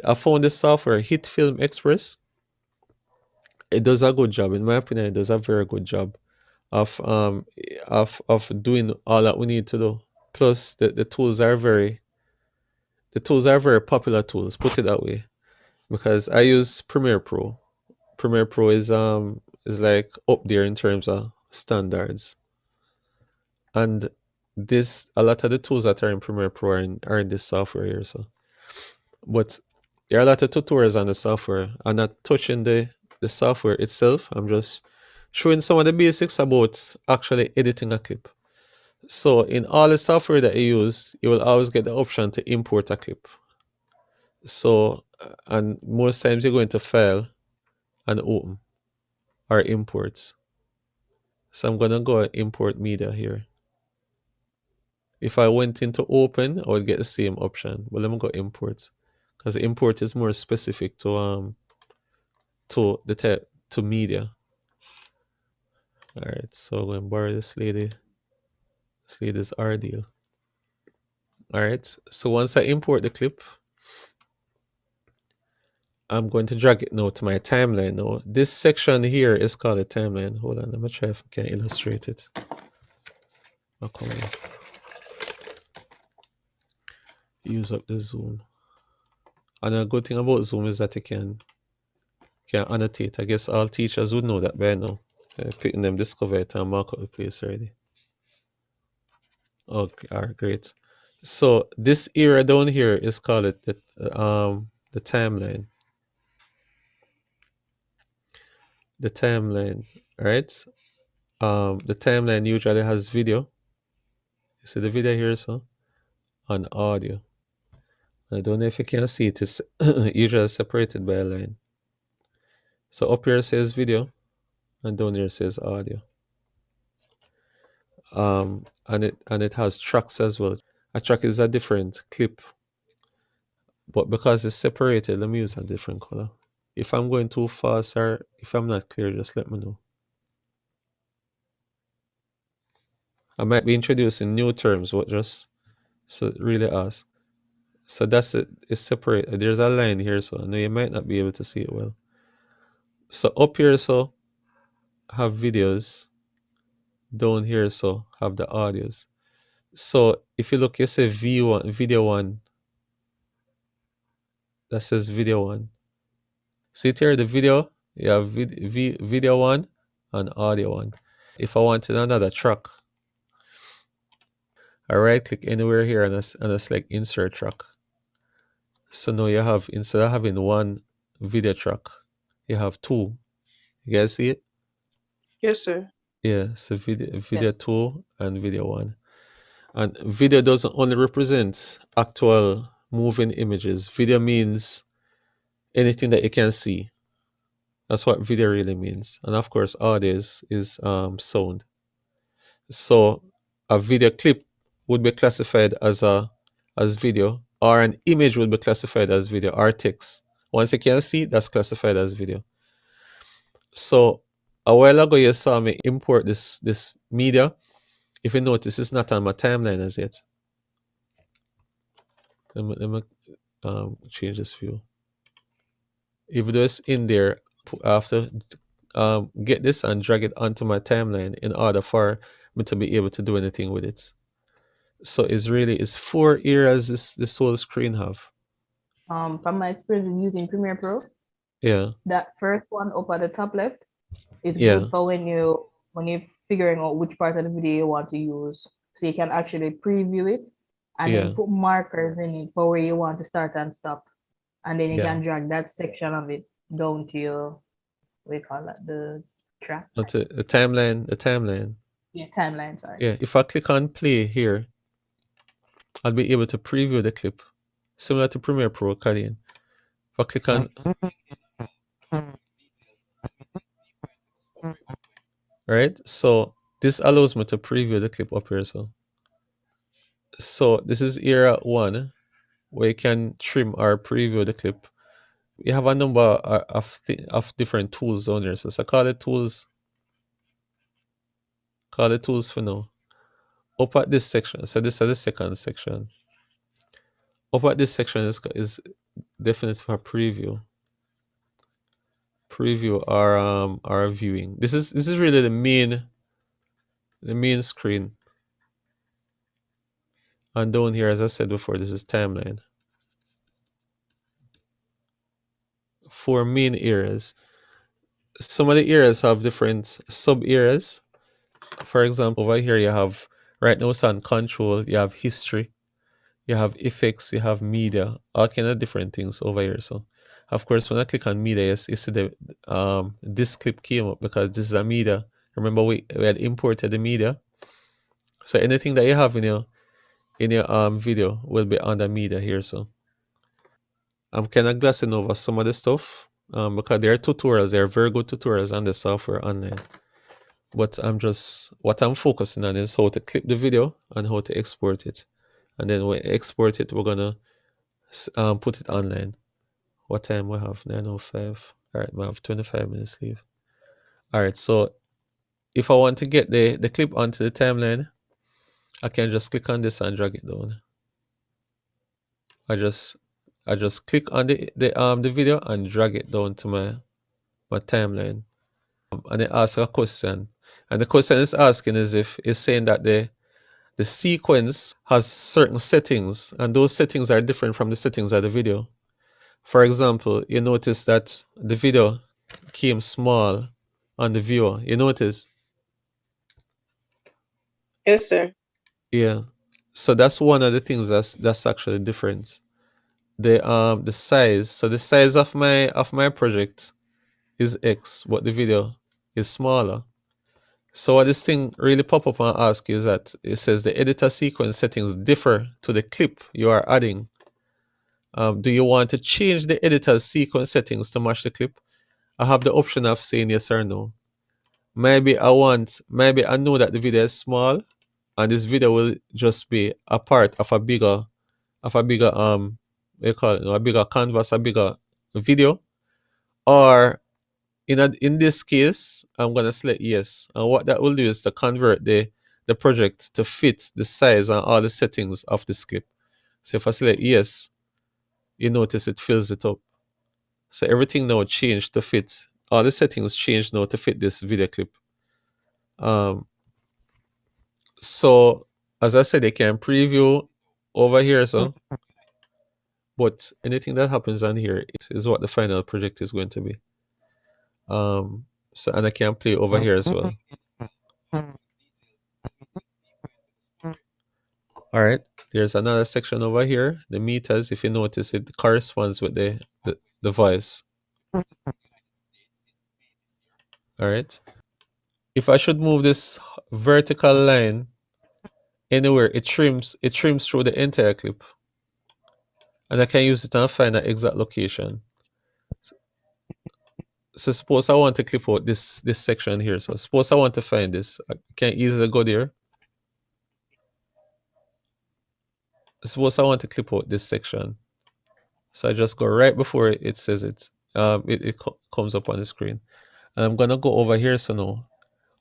I found this software, Hit Film Express. It does a good job, in my opinion. It does a very good job of doing all that we need to do. Plus, the tools are very popular tools. Put it that way, because I use Premiere Pro. Premiere Pro is like up there in terms of standards, and this a lot of the tools that are in Premiere Pro are in this software here. So, but there are a lot of tutorials on the software. I'm not touching the software itself. I'm just showing some of the basics about actually editing a clip. So in all the software that you use, you will always get the option to import a clip. So and most times you go into File and Open or Imports. So I'm gonna go and import media here. If I went into Open, I would get the same option. But let me go Import, because import is more specific to media. All right, so I'm gonna borrow this lady. This lady's RDL. All right, so once I import the clip, I'm going to drag it now to my timeline now. This section here is called a timeline. Hold on, let me try if I can illustrate it. I'll come on. Use up the zoom. And a good thing about zoom is that you can annotate. I guess all teachers would know that by now. Picking them discover it and mark up the place already. Okay, all right, great. So this area down here is called the timeline. The timeline, right? The timeline usually has video. You see the video here, so and audio. I don't know if you can see it. It's usually separated by a line. So up here says video, and down here says audio. And it has tracks as well. A track is a different clip, but because it's separated, let me use a different color. If I'm going too fast or if I'm not clear, just let me know. I might be introducing new terms, what just so really ask. So that's it. It's separate. There's a line here, so I know you might not be able to see it well. So up here, so have videos. Down here, so have the audios. So if you look, you say video one. That says video one. See here the video. You have video one and audio one. If I wanted another track, I right click anywhere here and I select insert track. So now you have, instead of having one video track, you have two. You guys see it? Yes, sir. Yeah, so video two and video one. And video doesn't only represent actual moving images. Video means anything that you can see. That's what video really means. And of course, audio is sound. So a video clip would be classified as video, or an image would be classified as video, or text. Once you can see, that's classified as video. So a while ago, you saw me import this media. If you notice, it's not on my timeline as yet. Let me change this view. If it's in there, I have to get this and drag it onto my timeline in order for me to be able to do anything with it. So it's 4 areas this whole screen have. From my experience using Premiere Pro, Yeah. that first one up at the top left is Yeah. good for when you're figuring out which part of the video you want to use. So you can actually preview it and Yeah. then put markers in it for where you want to start and stop. And then you Yeah. can drag that section of it down to your, what do you call that, the track? Onto the timeline. Yeah, timeline, sorry. Yeah. If I click on play here, I'll be able to preview the clip. Similar to Premiere Pro, Canadian. If I click on right, so this allows me to preview the clip up here. So this is era one, where you can trim or preview the clip. You have a number of different tools on there. So call it tools. Call it tools for now. Up at this section. So this is the second section. Up at this section is definitely for preview our viewing. This is really the main screen. And down here, as I said before, this is timeline. 4 main areas. Some of the areas have different sub areas. For example, over here you have right now it's on control, you have history, you have effects, you have media, all kind of different things over here. So of course when I click on media, you see the this clip came up because this is a media. Remember we had imported the media. So anything that you have in your video will be under media here. So I'm kind of glossing over some of the stuff because there are tutorials, there are very good tutorials on the software online. But what I'm focusing on is how to clip the video and how to export it. And then when we export it, we're gonna put it online. What time we have? 9:05. All right, we have 25 minutes leave. All right, so if I want to get the clip onto the timeline, I can just click on this and drag it down. I just click on the video and drag it down to my timeline. And it asks a question. And the question it's asking is if it's saying that the sequence has certain settings, and those settings are different from the settings of the video. For example, you notice that the video came small on the viewer. You notice? Yes, sir. Yeah. So that's one of the things that's actually different. The size. So the size of my project is X, but the video is smaller. So what this thing really pop up and ask is that it says the editor sequence settings differ to the clip you are adding. Do you want to change the editor's sequence settings to match the clip? I have the option of saying yes or no. Maybe I know that the video is small and this video will just be a part of a bigger, they call it, a bigger canvas, a bigger video. Or in this case, I'm gonna select yes. And what that will do is to convert the project to fit the size and all the settings of this clip. So if I select yes, you notice it fills it up. So everything now changed to fit. All the settings changed now to fit this video clip. So as I said, they can preview over here, so but anything that happens on here is what the final project is going to be. So and I can play over here as well. All right, there's another section over here. The meters, if you notice, it corresponds with the voice. All right. If I should move this vertical line anywhere, it trims through the entire clip, and I can use it and find that exact location. So suppose I want to clip out this section here. So suppose I want to find this, I can easily go there. Suppose I want to clip out this section, so I just go right before it says it. It comes up on the screen, and I'm gonna go over here. So now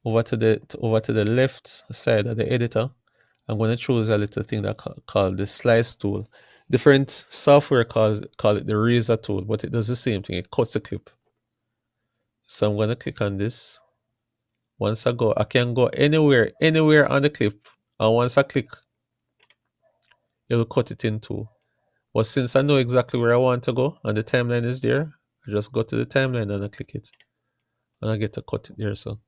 over to the left side of the editor, I'm gonna choose a little thing that called the slice tool. Different software call it the razor tool, but it does the same thing. It cuts the clip. So I'm gonna click on this. Once I can go anywhere on the clip, and once I click, it will cut it in two. But since I know exactly where I want to go and the timeline is there, I just go to the timeline and I click it, and I get to cut it there. So,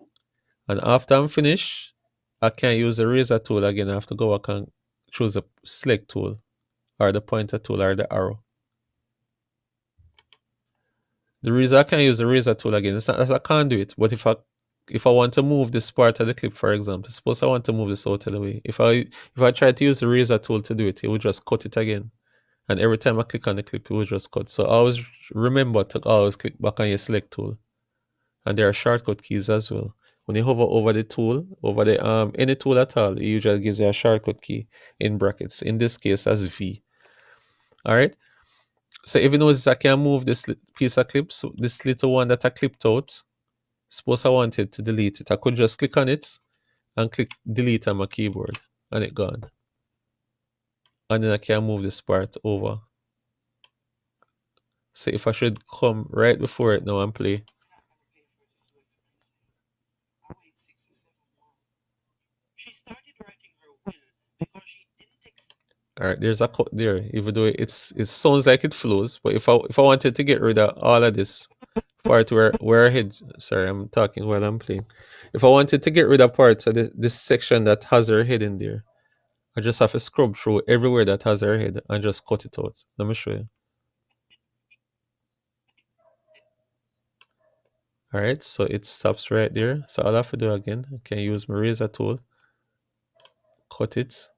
and after I'm finished, I can't use the razor tool again. I have to go. I can choose a select tool, or the pointer tool, or the arrow. The reason I can't use the razor tool again, it's not that I can't do it, but if I want to move this part of the clip, for example, suppose I want to move this out of the way. If I try to use the razor tool to do it, it will just cut it again. And every time I click on the clip, it will just cut. So always remember to always click back on your select tool. And there are shortcut keys as well. When you hover over the tool, over the any tool at all, it usually gives you a shortcut key in brackets. In this case, as V. All right. So if you notice, I can move this piece of clip. So this little one that I clipped out, suppose I wanted to delete it, I could just click on it and click delete on my keyboard, and it gone. And then I can move this part over. So if I should come right before it now and play. All right, there's a cut there. Even though it sounds like it flows, but if I wanted to get rid of all of this part where I hit, sorry, I'm talking while I'm playing. If I wanted to get rid of parts of this section that has her head in there, I just have to scrub through everywhere that has her head and just cut it out. Let me show you. All right, so it stops right there. So all I have to do again, I can use my razor tool, cut it,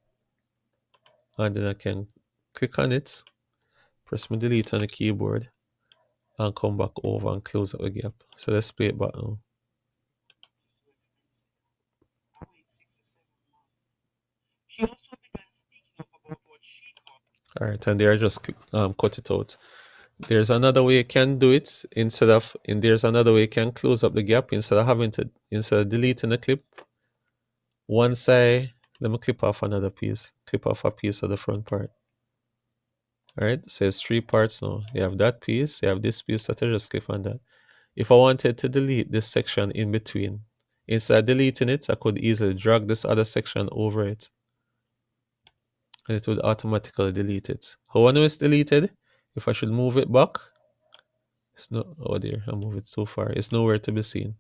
and then I can click on it, press my delete on the keyboard, and come back over and close up the gap. So let's play it back now. All right, and there I just cut it out. There's another way you can do it there's another way you can close up the gap instead of deleting the clip. Once let me clip off another piece, clip off a piece of the front part. All right, so it's 3 parts now. You have that piece, you have this piece that I just clip on that. If I wanted to delete this section in between, instead of deleting it, I could easily drag this other section over it and it would automatically delete it. How I know it's deleted? If I should move it back, it's not, oh dear, I moved it too far. It's nowhere to be seen.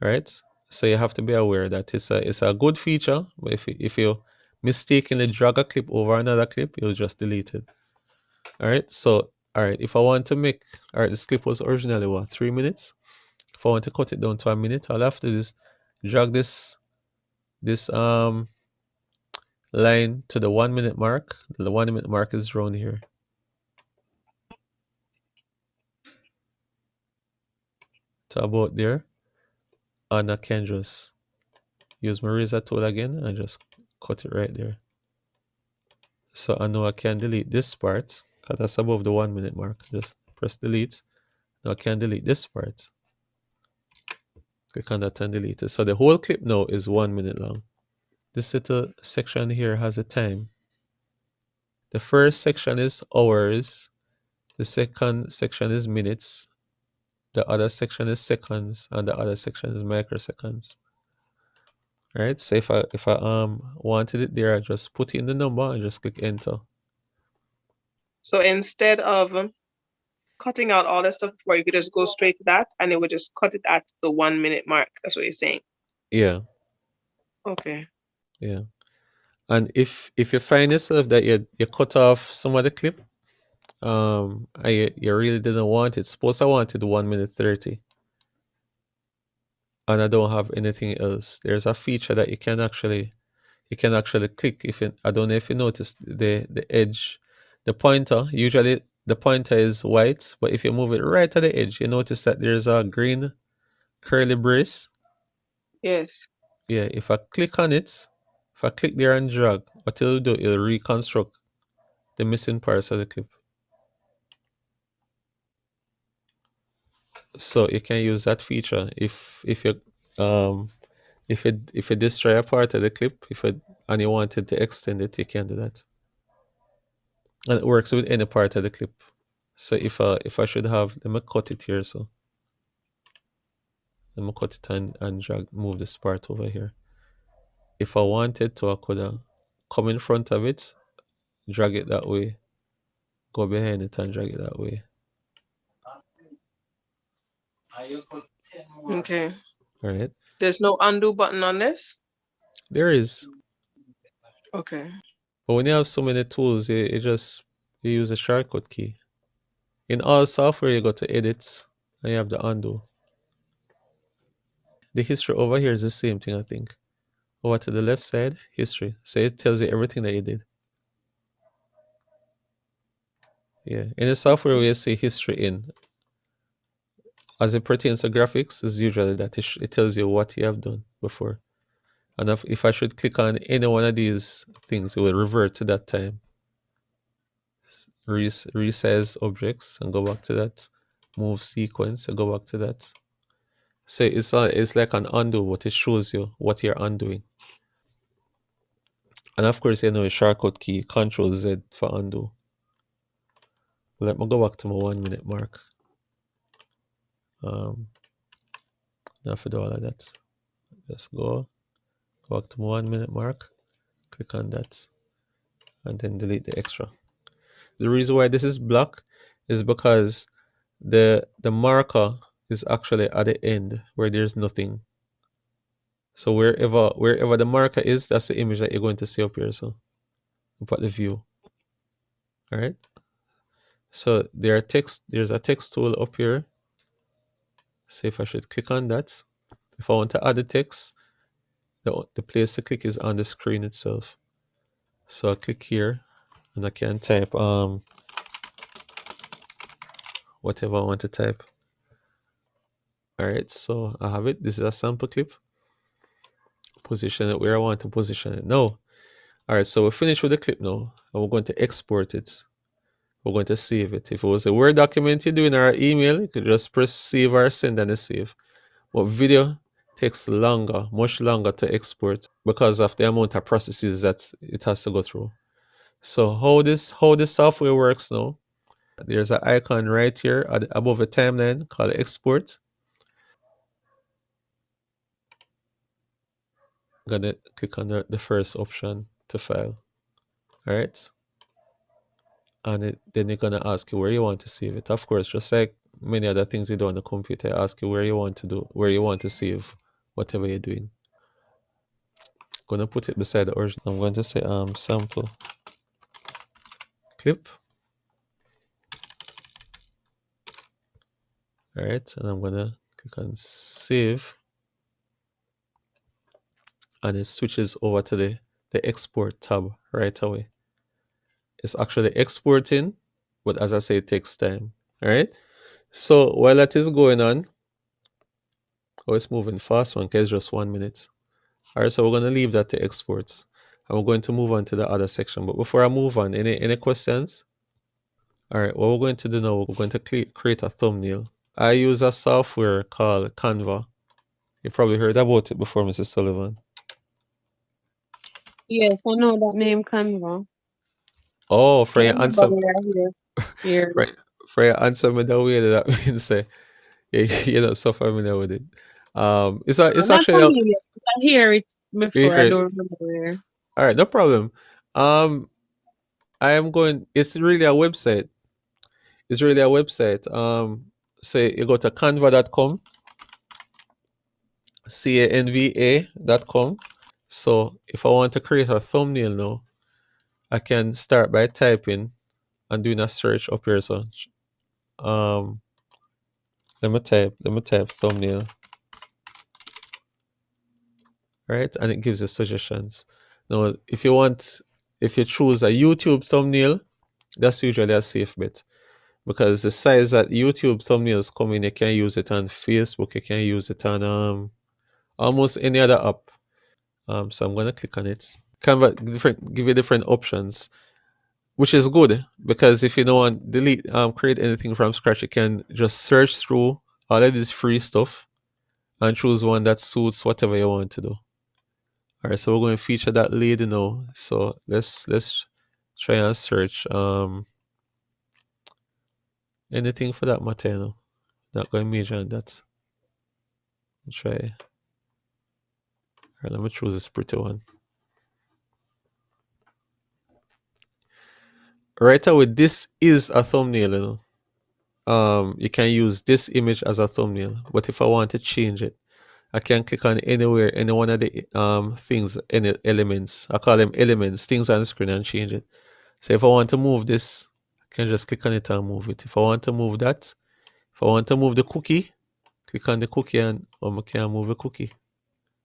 All right, so you have to be aware that it's a good feature, but if you mistakenly drag a clip over another clip, you'll just delete it. All right, so all right, if I want to make, all right, this clip was originally what, 3 minutes. If I want to cut it down to a minute, I'll have to just drag this line to the 1 minute mark. The 1 minute mark is around here. To about there, and I can just use my razor tool again and just cut it right there. So I know I can delete this part because that's above the 1 minute mark. Just press delete. Now I can delete this part. Click on that and delete it. So the whole clip now is 1 minute long. This little section here has a time. The first section is hours. The second section is minutes. The other section is seconds, and the other section is microseconds. All right. So if I wanted it there, I just put in the number and just click enter. So instead of cutting out all the stuff before, you could just go straight to that and it would just cut it at the 1 minute mark. That's what you're saying. Yeah. Okay. Yeah. And if you find yourself that you cut off some of the clip, you really didn't want it. Suppose I wanted 1 minute 30, and I don't have anything else. There's a feature that you can actually click. I don't know if you noticed the edge, the pointer. Usually the pointer is white, but if you move it right to the edge, you notice that there's a green curly brace. Yes. Yeah, if I click on it, if I click there and drag, what it'll do, it'll reconstruct the missing parts of the clip. So you can use that feature um if you destroy a part of the clip, and you wanted to extend it, you can do that. And it works with any part of the clip. So if I should have, let me cut it here. So let me cut it and drag, move this part over here. If I wanted to, I could come in front of it, drag it that way, go behind it and drag it that way. Okay. All right. There's no undo button on this? There is. Okay. But when you have so many tools, you use a shortcut key. In all software, you go to edit and you have the undo. The history over here is the same thing, I think. Over to the left side, history. So it tells you everything that you did. Yeah. In the software where you see history in, as it pertains to graphics, is usually that it tells you what you have done before. And if I should click on any one of these things, it will revert to that time. Resize objects and go back to that. Move sequence and go back to that. So it's like an undo, but it shows you what you're undoing. And of course, a shortcut key, Control Z for undo. Let me go back to my 1 minute mark. Not for do all of that. Just go back to my 1 minute mark, click on that, and then delete the extra. The reason why this is black is because the marker is actually at the end where there's nothing. So wherever the marker is, that's the image that you're going to see up here. So you put the view. All right. So there's a text tool up here. See if I should click on that. If I want to add the text, the place to click is on the screen itself. So I click here and I can type whatever I want to type. All right, so I have it. This is a sample clip. Position it where I want to position it. Now, all right, so we're finished with the clip now, and we're going to export it. We're going to save it. If it was a Word document you're doing or an email, you could just press save or send and save. But video takes longer, much longer to export because of the amount of processes that it has to go through. So how this software works now, there's an icon right here above the timeline called export. I'm gonna click on the first option to file. All right. And then you're gonna ask you where you want to save it. Of course, just like many other things you do on the computer, ask you where you want to save whatever you're doing. I'm gonna put it beside the original. I'm going to say sample clip. All right, and I'm gonna click on save, and it switches over to the export tab right away. It's actually exporting, but as I say, it takes time. All right. So while that is going on, it's moving fast one because it's just 1 minute. All right, so we're going to leave that to export, and we're going to move on to the other section. But before I move on, any questions? All right, what we're going to do now, we're going to create a thumbnail. I use a software called Canva. You probably heard about it before, Mrs. Sullivan. Yes, I know that name Canva. Oh, for Yeah, your answer, here. right? For your answer me the way that means say you're not so familiar with it. It's I'm not actually familiar. I hear it you before. I heard. don't remember where. All right, no problem. Um, I am going. It's really a website. It's really a website. Say you go to canva.com, canva.com. So if I want to create a thumbnail now, I can start by typing and doing a search up here. So um, let me type thumbnail, right? And it gives you suggestions. Now, if you choose a YouTube thumbnail, that's usually a safe bet. Because the size that YouTube thumbnails come in, you can use it on Facebook, you can use it on almost any other app. So I'm gonna click on it. Canva give you different options, which is good because if you don't want delete create anything from scratch, you can just search through all of this free stuff and choose one that suits whatever you want to do. All right, so we're going to feature that lady now. So let's try and search anything for that matter. You know. Not going to major on that. Try. All right, let me choose this pretty one. Right away, this is a thumbnail. You know. You can use this image as a thumbnail, but if I want to change it, I can click on anywhere, any one of the things, any elements. I call them elements, things on the screen, and change it. So if I want to move this, I can just click on it and move it. If I want to move that, if I want to move the cookie, click on the cookie and I can move the cookie.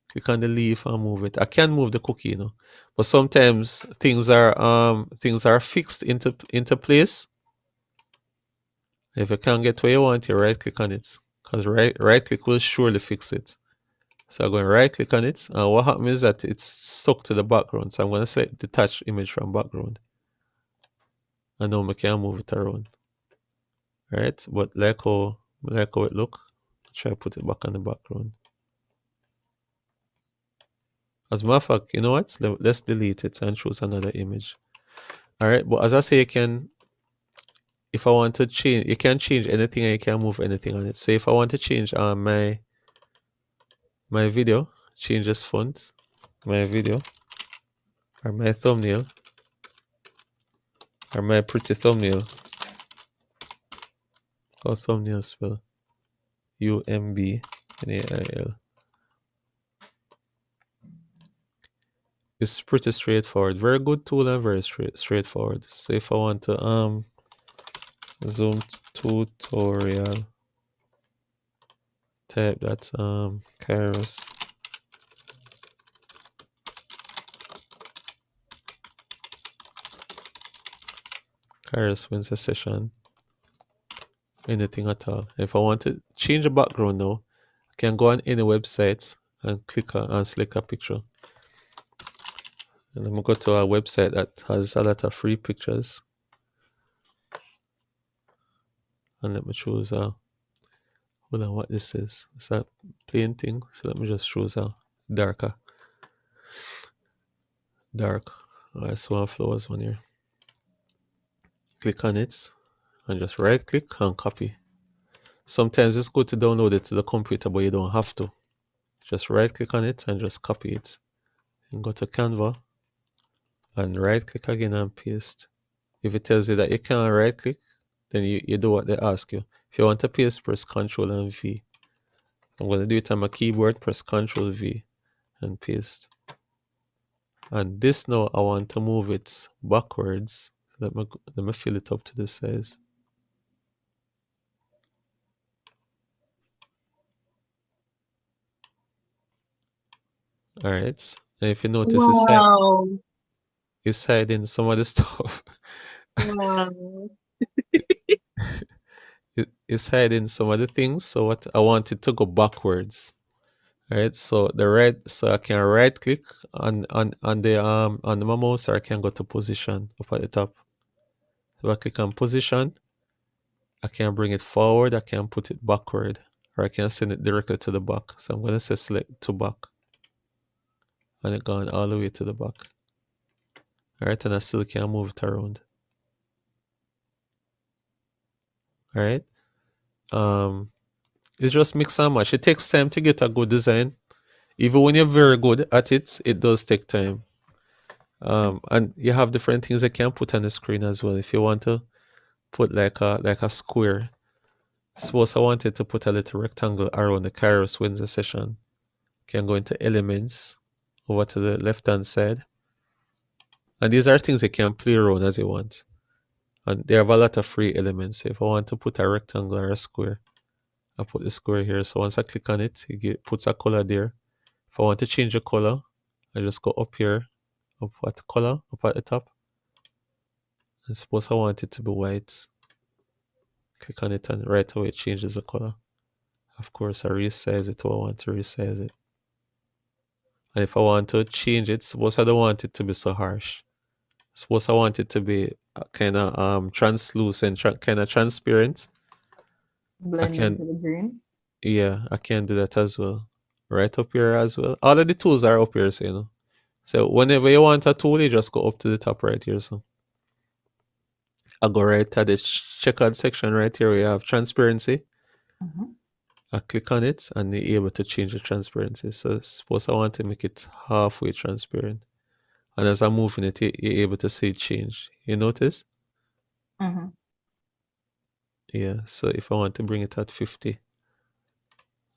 Click on the leaf and move it. I can move the cookie, you know, but sometimes things are fixed into place. If you can't get where you want, you right click on it, because right click will surely fix it. So I'm going to right click on it, and what happens is that it's stuck to the background. So I'm going to select detach image from background, and now I can move it around. Right, but like how it look, try to put it back on the background. As a matter of fact, you know what? Let's delete it and choose another image. All right, but as I say, if I want to change, you can change anything and you can move anything on it. So if I want to change my video, change this font, my video, or my thumbnail, or my pretty thumbnail. How thumbnail spell? UMBNAIL. It's pretty straightforward. Very good tool and very straightforward. So if I want to zoom tutorial, type that Kairos. Kairos wins a session. Anything at all. If I want to change the background now, I can go on any website and click and select a picture. And I'm gonna go to a website that has a lot of free pictures. And let me choose hold on, what this is. It's a plain thing. So let me just choose a dark. Alright, so one flowers one here. Click on it and just right click and copy. Sometimes it's good to download it to the computer, but you don't have to. Just right click on it and just copy it. And go to Canva and right click again and paste. If it tells you that you can't right click, then you do what they ask you. If you want to paste, press Ctrl and V. I'm going to do it on my keyboard, press Ctrl V and paste. And this now I want to move it backwards. Let me fill it up to the size. Alright. And if you notice Wow. it's hiding some of the stuff. Wow. It's hiding some of the things. So what I want it to go backwards. Alright, so I can right click on the mouse, or I can go to position up at the top. If I click on position, I can bring it forward, I can put it backward, or I can send it directly to the back. So I'm gonna say select to back. And it gone all the way to the back. Alright, and I still can move it around. Alright. It's just mix and match. It takes time to get a good design. Even when you're very good at it, it does take time. And you have different things you can put on the screen as well. If you want to put like a square, suppose I wanted to put a little rectangle around the Kairos Windsor session, can go into elements over to the left hand side. And these are things you can play around as you want. And they have a lot of free elements. So if I want to put a rectangle or a square, I put the square here. So once I click on it, it puts a color there. If I want to change the color, I just go up here, up at the color, up at the top. And suppose I want it to be white. Click on it and right away it changes the color. Of course, I resize it how I want to resize it. And if I want to change it, suppose I don't want it to be so harsh. Suppose I want it to be kind of translucent, kind of transparent. Blend into the green. Yeah, I can do that as well. Right up here as well. All of the tools are up here, so you know. So whenever you want a tool, you just go up to the top right here. So I go right to the checkered section right here where you have transparency. I click on it and you're able to change the transparency. So suppose I want to make it halfway transparent. And as I'm moving it, you're able to see it change. You notice? Yeah, so if I want to bring it at 50,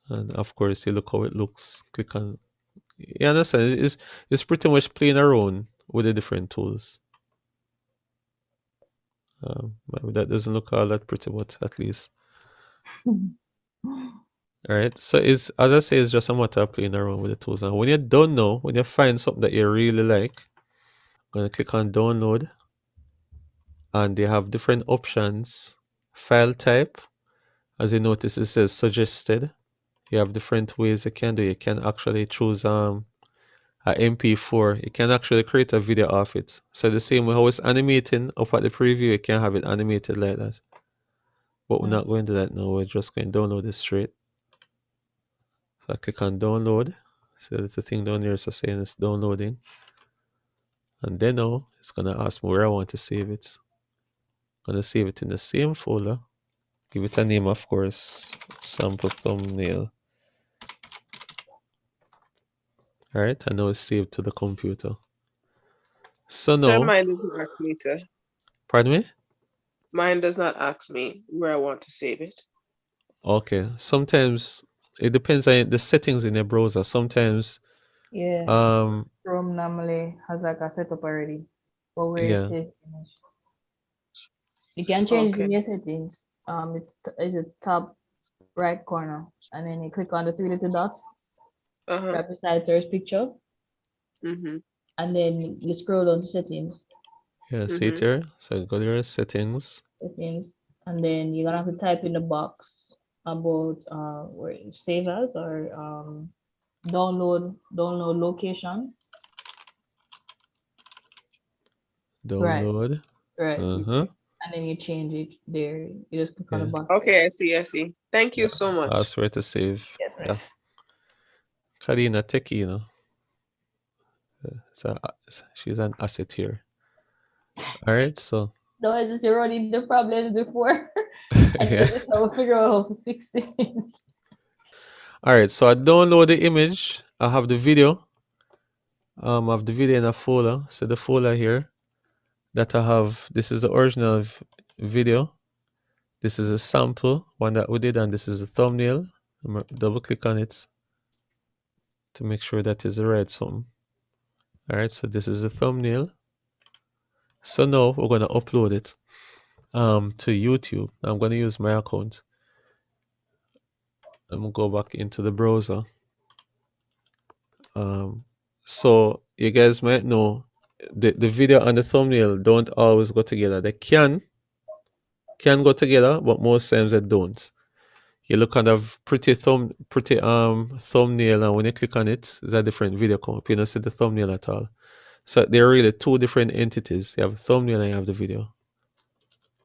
and of course you look how it looks, click on, you understand? It's pretty much playing around with the different tools. Maybe that doesn't look all that pretty, but at least. Alright, so it's, as I say, it's just a matter of playing around with the tools. And when you don't know, when you find something that you really like, I'm going to click on download. And they have different options. File type, as you notice, it says suggested. You have different ways you can do it. You can actually choose a MP4. You can actually create a video off it. So the same way how it's animating up at the preview, you can have it animated like that. But we're not going to do that now. We're just going to download it straight. So I click on download. So the thing down here is saying it's downloading. And then now it's going to ask me where I want to save it. Gonna save it in the same folder. Give it a name, of course. Sample thumbnail. All right, and now it's saved to the computer. So So now, mine doesn't ask me to. pardon me? Mine does not ask me where I want to save it. Okay, sometimes it depends on the settings in your browser. Sometimes, Yeah. Chrome normally has like a setup already, but where it yeah, says image. You can change in Okay. your settings. It's a top right corner, and then you click on the three little dots Uh-huh. right beside Sarah's picture, Mm-hmm. and then you scroll down to settings, yeah, see it Mm-hmm. here? So go to your settings. settings, and then you're gonna have to type in the box about where it save as or download location. Right, Download. right. Uh-huh. And then you change it there. You just click on the Yeah. box. Okay, I see, I see. Thank you Yeah. so much. Password to save. Yes, Yeah. miss. Karina Techie, you know. So she's an asset here. All right, so No, I just running the problems before. And yeah. then just have to figure out how to fix it. All right, so I download the image. I have the video. I have the video in a folder. So the folder here that I have, this is the original video. This is a sample one that we did, and this is the thumbnail. I'm gonna double click on it to make sure that is the right something. All right, so this is the thumbnail. So now we're gonna upload it to YouTube. I'm gonna use my account. I'm gonna go back into the browser. So you guys might know the video and the thumbnail don't always go together. They can go together, but most times they don't. You look at a pretty thumbnail, and when you click on it, it's a different video come up. You don't see the thumbnail at all. So they're really two different entities. You have a thumbnail and you have the video.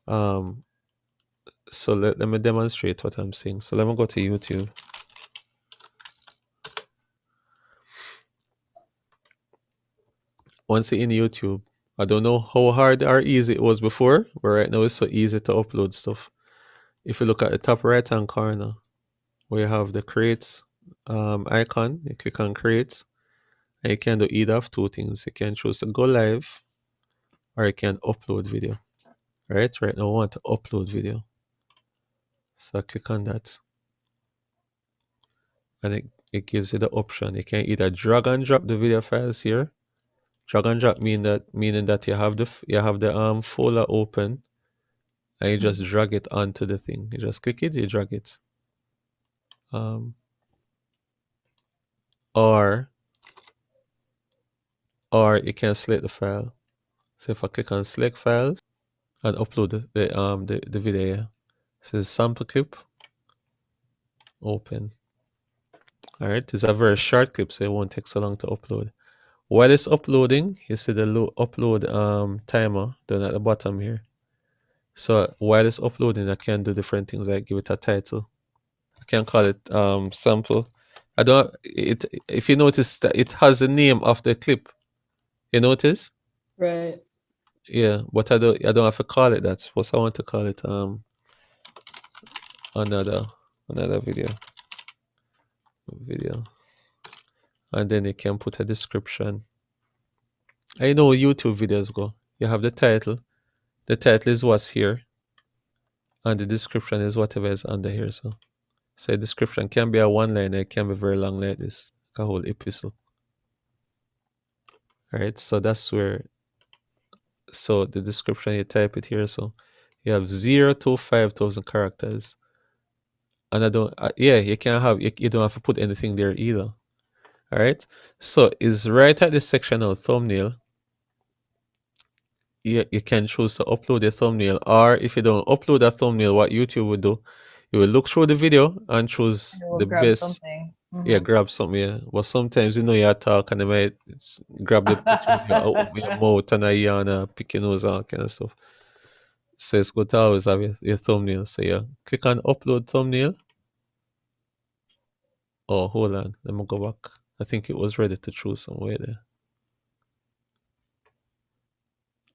So let me demonstrate what I'm saying. So let me go to YouTube. Once you're in YouTube, I don't know how hard or easy it was before, but right now it's so easy to upload stuff. If you look at the top right hand corner where you have the create icon, you click on create, and you can do either of two things. You can choose to go live, or you can upload video. Right now I want to upload video. So I click on that, and it gives you the option. You can either drag and drop the video files here. Drag and drop meaning that you have the folder open, and you just drag it onto the thing. You just click it, you drag it. Or you can select the file. So if I click on select files and upload the video here. So sample clip, open. Alright, this is a very short clip, so it won't take so long to upload. While it's uploading, you see the upload timer down at the bottom here. So while it's uploading, I can do different things like give it a title. I can call it sample. I don't it if you notice that it has the name of the clip. You notice? Right. Yeah, but I don't have to call it that. Suppose I want to call it another video, and then you can put a description. I know YouTube videos go. You have the title. The title is what's here, and the description is whatever is under here. So the description can be a one line. It can be very long like this, like a whole episode. All right. So that's where. So the description you type it here. So you have 0 to 5,000 characters. And I don't, yeah, you can have, you don't have to put anything there either. All right. So it's right at this section of thumbnail. You can choose to upload a thumbnail, or if you don't upload a thumbnail, what YouTube would do, you will look through the video and choose And we'll the grab best. something. Yeah, grab something. Yeah, but sometimes you talk and they might grab the picture of your mouth and a yawn and pick your nose, all kind of stuff. So it's good to always have your thumbnail. So yeah, click on upload thumbnail. Oh, hold on. Let me go back. I think it was ready to choose somewhere there.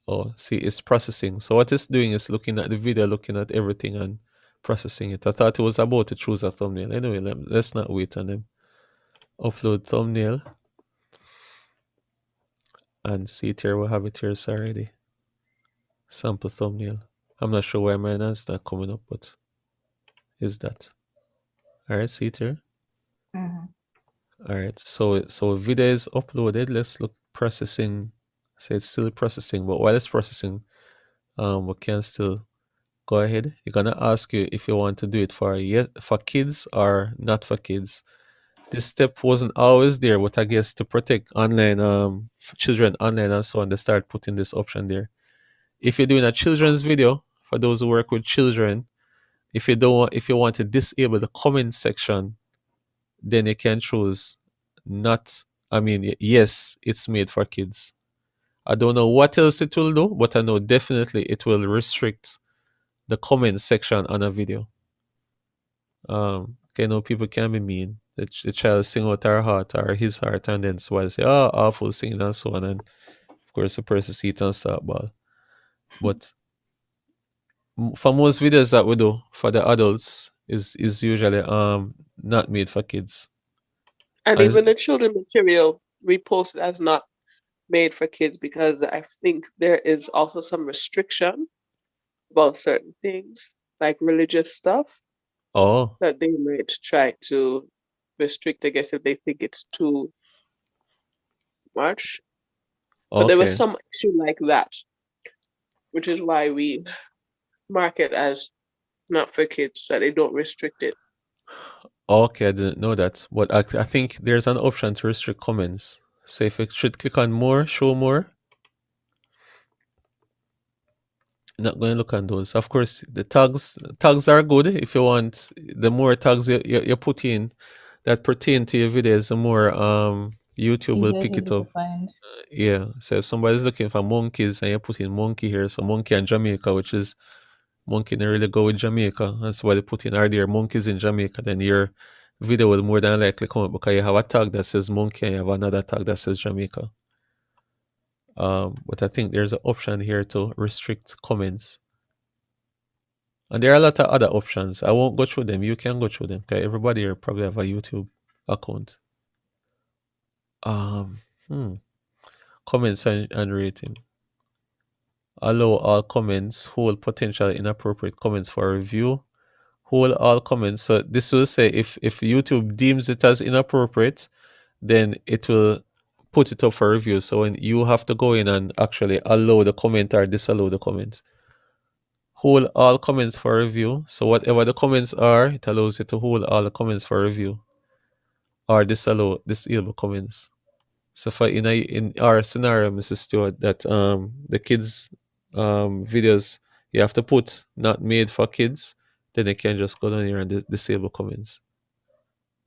Oh, see, it's processing. So what it's doing is looking at the video, looking at everything and processing it. I thought it was about to choose a thumbnail. Anyway, let's not wait on them. Upload thumbnail. And see it here, we'll have it here already. Sample thumbnail. I'm not sure why mine is not coming up, but is that. Alright, see it here. Alright, so video is uploaded. Let's look processing. So it's still processing, but while it's processing, we can still go ahead. You're gonna ask you if you want to do it for kids or not for kids. This step wasn't always there, but I guess to protect online children online and so on, they start putting this option there. If you're doing a children's video, for those who work with children, if you want to disable the comment section, then you can choose not. I mean, yes, it's made for kids. I don't know what else it will do, but I know definitely it will restrict the comment section on a video. Okay, no, people can be mean. The child sing out her heart or his heart, and then somebody say, "Oh, awful singing," and so on, and of course the person see it and start ball. But for most videos that we do for the adults is usually not made for kids. And And even the children material we posted as not made for kids because I think there is also some restriction about certain things, like religious stuff, oh, that they might try to restrict, I guess, if they think it's too much. But there was okay, some issue like that, which is why we mark it as not for kids, so they don't restrict it. okay, I didn't know that, but I think there's an option to restrict comments. So if you should click on more, show more, not going to look on those. Of course, the tags are good if you want. The more tags you put in that pertain to your videos, the more YouTube will pick it Easy to up. find. Yeah. So if somebody's looking for monkeys and you put in monkey here, so monkey and Jamaica, which is monkey don't really go with Jamaica, and somebody put in are there monkeys in Jamaica, then your video will more than likely come up because you have a tag that says monkey and you have another tag that says Jamaica. But I think there's an option here to restrict comments. And there are a lot of other options. I won't go through them. You can go through them. Okay, everybody here probably have a YouTube account. Um, hmm. Comments and rating. Allow all comments. Hold potential inappropriate comments for review. Hold all comments. So this will say if YouTube deems it as inappropriate, then it will put it up for review. So when you have to go in and actually allow the comment or disallow the comment. Hold all comments for review. So whatever the comments are, it allows you to hold all the comments for review or disable comments. So for in our scenario, Mrs. Stewart, that the kids videos you have to put not made for kids, then you can just go down here and disable comments.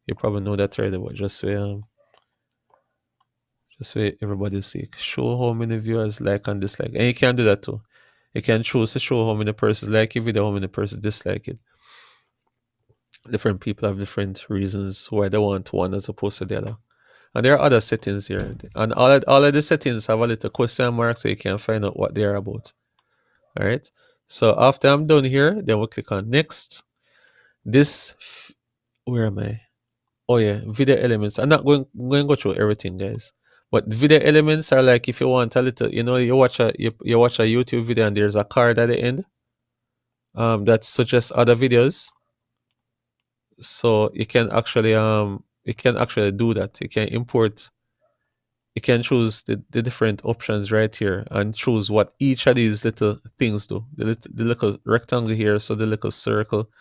You probably know that already, but just so everybody see. Show how many viewers like and dislike. And you can do that too. You can choose to show how many persons like your video, how many persons dislike it. Different people have different reasons why they want one as opposed to the other. And there are other settings here. And all of the settings have a little question mark so you can find out what they're about. All right. So after I'm done here, then we'll click on next. Where am I? Oh yeah, video elements. I'm not going to go through everything, guys. But video elements are like if you want a little, you watch you watch a YouTube video and there's a card at the end that suggests other videos. So you can actually do that. You can choose the different options right here and choose what each of these little things do. The little rectangle here, so the little circle,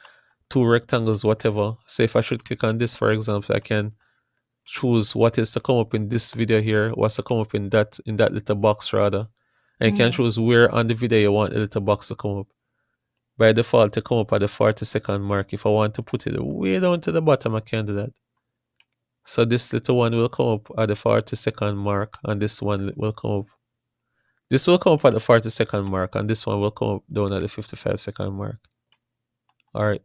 two rectangles, whatever. So if I should click on this, for example, I can choose what is to come up in this video here, what's to come up in that little box rather. And you can choose where on the video you want the little box to come up. By default, to come up at the 40-second mark. If I want to put it way down to the bottom, I can do that. So this little one will come up at the 40-second mark, and this one will come up. This will come up at the 40-second mark, and this one will come up down at the 55-second mark. Alright.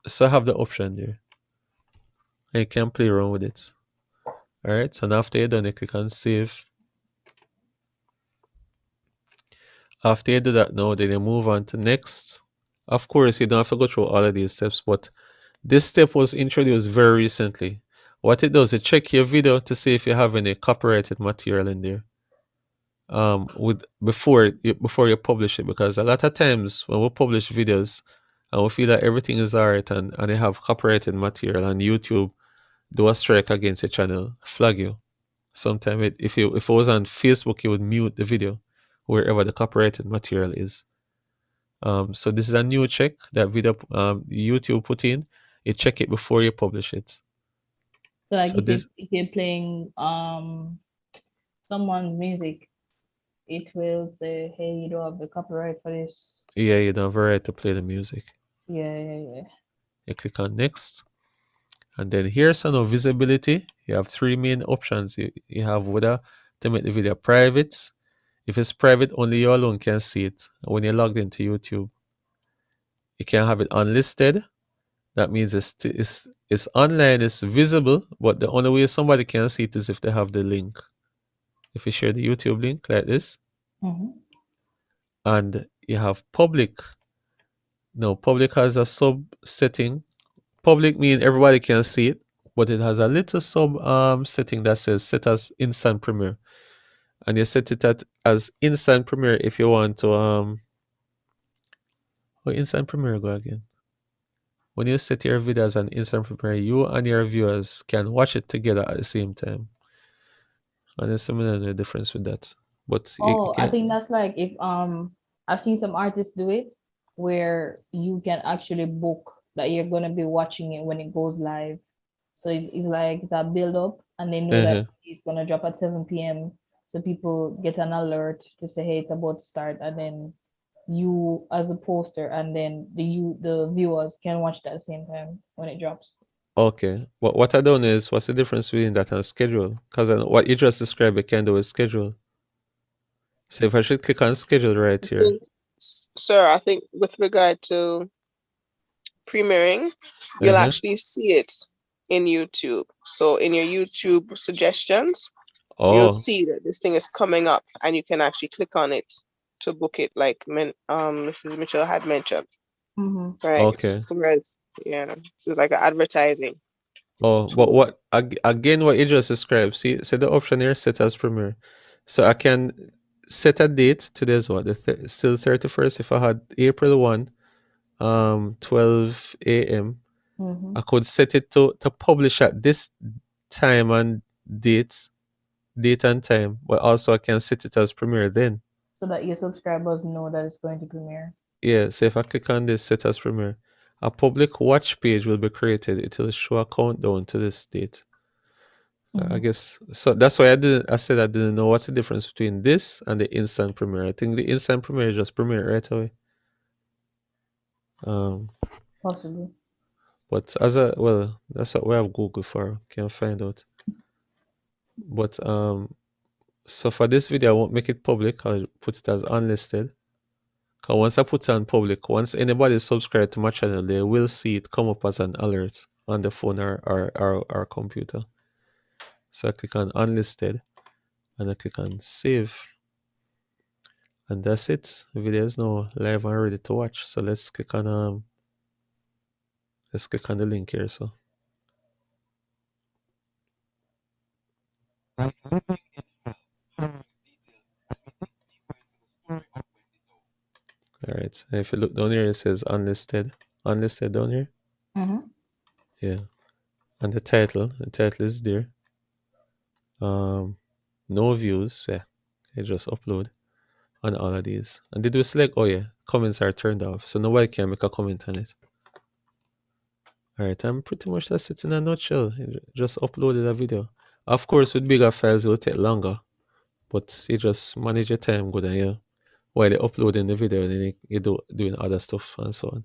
So I have the option there. And you can play around with it. Alright, so now after you're done, you click on save. After you do that now, then you move on to next. Of course, you don't have to go through all of these steps, but this step was introduced very recently. What it does, it check your video to see if you have any copyrighted material in there. With before you publish it, because a lot of times when we publish videos and we feel that everything is alright and they have copyrighted material and YouTube do a strike against your channel, flag you. Sometimes if it was on Facebook, you would mute the video wherever the copyrighted material is. So this is a new check that video YouTube put in. You check it before you publish it. So like So if you're playing someone's music, it will say, hey, you don't have the copyright for this. yeah, you don't have a right to play the music. Yeah. You click on next. And then here's no visibility. You have three main options. You have whether to make the video private. If it's private, only you alone can see it. When you're logged into YouTube, you can have it unlisted. That means it's online, it's visible, but the only way somebody can see it is if they have the link. If you share the YouTube link like this, and you have public. No, public has a sub setting. Public means everybody can see it, but it has a little sub setting that says set as instant premiere. And you set it as instant premiere if you want to instant premiere go again. When you set your video as an instant premiere, you and your viewers can watch it together at the same time. And there's similar difference with that. But you I can think that's like if I've seen some artists do it where you can actually book that you're gonna be watching it when it goes live. So it's like it's a build up and they know that it's gonna drop at 7 p.m. So people get an alert to say, hey, it's about to start, and then you as a poster and then the viewers can watch it at the same time when it drops. Okay. What I don't know is what's the difference between that and schedule? Because what you just described, you can do with schedule. So if I should click on schedule right here. Sir, I think with regard to premiering, you'll actually see it in YouTube. So in your YouTube suggestions, you'll see that this thing is coming up and you can actually click on it to book it like Mrs. Mitchell had mentioned. Right. Okay. Whereas, yeah, so it's like advertising. Oh, but what again? What you just described? See the option here, set as premiere. So I can set a date. Today's what? Still 31st. If I had April 1, 12 a.m. I could set it to publish at this time and date and time, but also I can set it as premiere then. So that your subscribers know that it's going to premiere. Yeah, so if I click on this set as premiere, a public watch page will be created. It will show a countdown to this date. I guess so. That's why I said I didn't know what's the difference between this and the instant premiere. I think the instant premiere is just premiere right away. Possibly. But that's what we have Google for. Can find out. But so for this video, I won't make it public. I'll put it as unlisted. Cause once I put it on public, once anybody subscribe to my channel, they will see it come up as an alert on the phone or computer. So I click on unlisted and I click on save. And that's it. The video is now live and ready to watch. So let's click on the link here. So alright. And if you look down here, it says unlisted. Unlisted down here. Yeah. And the title is there. No views. Yeah. You just upload on all of these. And did we select? Oh yeah, comments are turned off, so nobody can make a comment on it. Alright, I'm pretty much that's it in a nutshell. You just uploaded a video. Of course, with bigger files, it will take longer, but you just manage your time good and while you're uploading the video, and then you doing other stuff and so on.